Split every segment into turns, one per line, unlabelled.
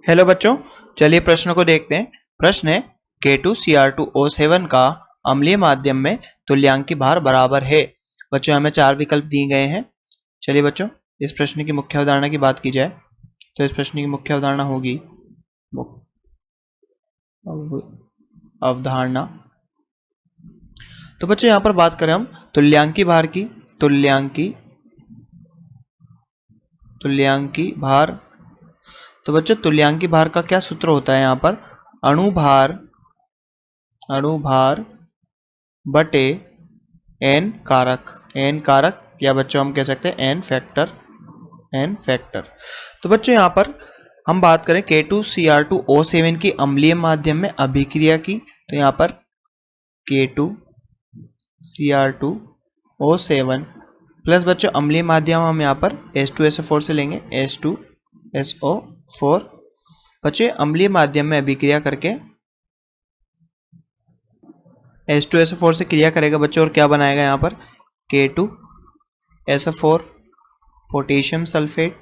Hello बच्चों, चलिए प्रश्न को देखते हैं। प्रश्न है K2Cr2O7 का अम्लीय माध्यम में तुल्यांकी भार बराबर है। बच्चों हमें 4 विकल्प दिए गए हैं। चलिए बच्चों, इस प्रश्न की मुख्य अवधारणा की बात की जाए तो इस प्रश्न की मुख्य अवधारणा होगी अवधारणा। तो बच्चों यहाँ पर बात करें हम तुल्यांकी भार की। तुल्यांकी भार। तो बच्चों तुल्यांकी भार का क्या सूत्र होता है? यहाँ पर अणुभार बटे एन कारक या बच्चों हम कह सकते हैं एन फैक्टर। तो बच्चों यहाँ पर हम बात करें K2Cr2O7 की अम्लीय माध्यम में अभिक्रिया की, तो यहाँ पर K2Cr2O7 प्लस बच्चों अम्लीय माध्यम हम यहाँ पर H2SO4 से लेंगे, H2SO4। बच्चों अम्लीय माध्यम में अभिक्रिया करके H2SO4 से क्रिया करेगा बच्चों और क्या बनाएगा यहाँ पर K2SO4 पोटेशियम सल्फेट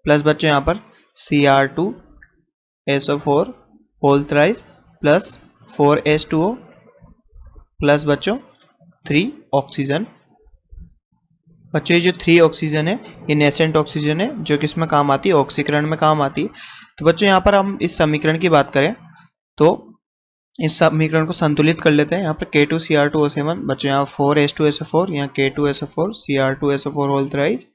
प्लस बच्चों यहाँ पर Cr2SO4 whole thrice plus 4H2O plus बच्चों 3 ऑक्सीजन। बच्चों ये जो 3 ऑक्सीजन है ये नेसेंट ऑक्सीजन है जो किसमें काम आती है? ऑक्सीकरण में काम आती है। तो बच्चों यहाँ पर हम इस समीकरण की बात करें तो इस समीकरण को संतुलित कर लेते हैं। यहाँ पर K2Cr2O7 बच्चों यहाँ 4H2SO4 यहाँ K2SO4 Cr2SO4 whole thrice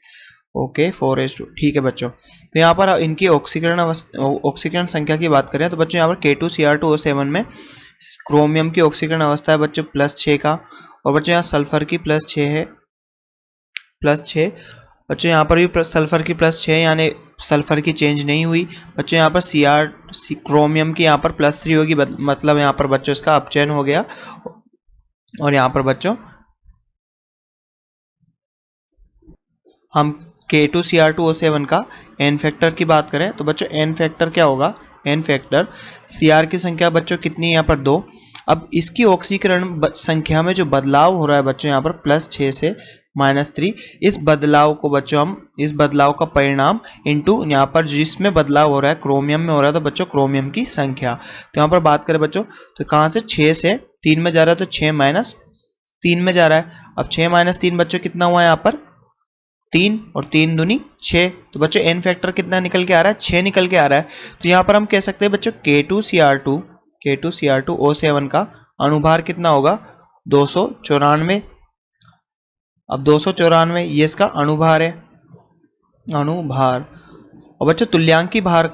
okay 4H2 ठीक है बच्चों। तो यहाँ पर इनकी ऑक्सीकरण संख्या की बात करें तो बच्चों यहाँ पर K2Cr2O7 में क्रोमियम की ऑक्सीकरण अवस्था है बच्चों +6 का, और बच्चों यहाँ सल्फर की +6 है +6। बच्चों यहाँ पर भी सल्फर की +6 यानी सल्फर की चेंज नहीं हुई। बच्चों यहाँ पर क्रोमियम की यहाँ पर +3 होगी, मतलब यहाँ पर बच्चों इसका अपचयन हो गया। और यहाँ पर बच्चों हम K2Cr2O7 का एन फैक्टर की बात करें तो बच्चों एन फैक्टर क्या होगा? एन फैक्टर Cr की संख्या बच्चों कितनी है यहाँ पर 2। अब इसकी ऑक्सीकरण संख्या में जो बदलाव हो रहा है बच्चों यहाँ पर +6 से -3, इस बदलाव को बच्चों हम इस बदलाव का परिणाम इंटू यहाँ पर जिसमें बदलाव हो रहा है क्रोमियम में हो रहा है तो बच्चों क्रोमियम की संख्या। तो यहाँ पर बात करें बच्चों तो कहाँ से 6 से 3 में जा रहा है तो 6 - 3 में जा रहा है। अब 6 - 3 बच्चों कितना हुआ यहाँ पर 3 और 3 दूनी 6। तो बच्चों एन फैक्टर कितना निकल के आ रहा है? 6 निकल के आ रहा है। तो यहाँ पर हम कह सकते हैं बच्चों K2Cr2O7 का अणुभार कितना होगा? 294। अब 294 ये इसका अणुभार है, अणुभार। और बच्चों तुल्यांकी भार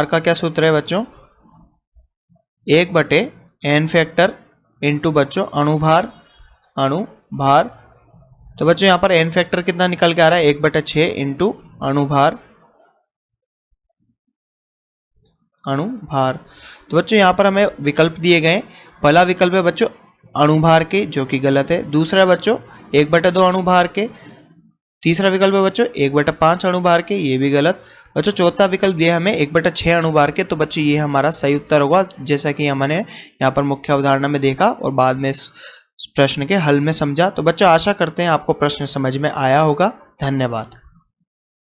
का क्या सूत्र है बच्चों? 1/n फैक्टर इंटू बच्चों अणुभार। तो बच्चों यहाँ पर एन फैक्टर कितना निकल के आ रहा है? 1/6 इंटू अणुभार। तो बच्चों यहाँ पर हमें विकल्प दिए गए। पहला विकल्प है बच्चों अणुभार के, जो कि गलत है। दूसरा बच्चों 1/2 अणुभार के। तीसरा विकल्प है बच्चों 1/5 अणुभार के, ये भी गलत। बच्चों चौथा विकल्प दिया हमें 1/6 अणुभार के। तो बच्चों ये हमारा सही उत्तर होगा, जैसा कि हमने यहाँ पर मुख्य अवधारणा में देखा और बाद में इस प्रश्न के हल में समझा। तो बच्चों आशा करते हैं आपको प्रश्न समझ में आया होगा। धन्यवाद।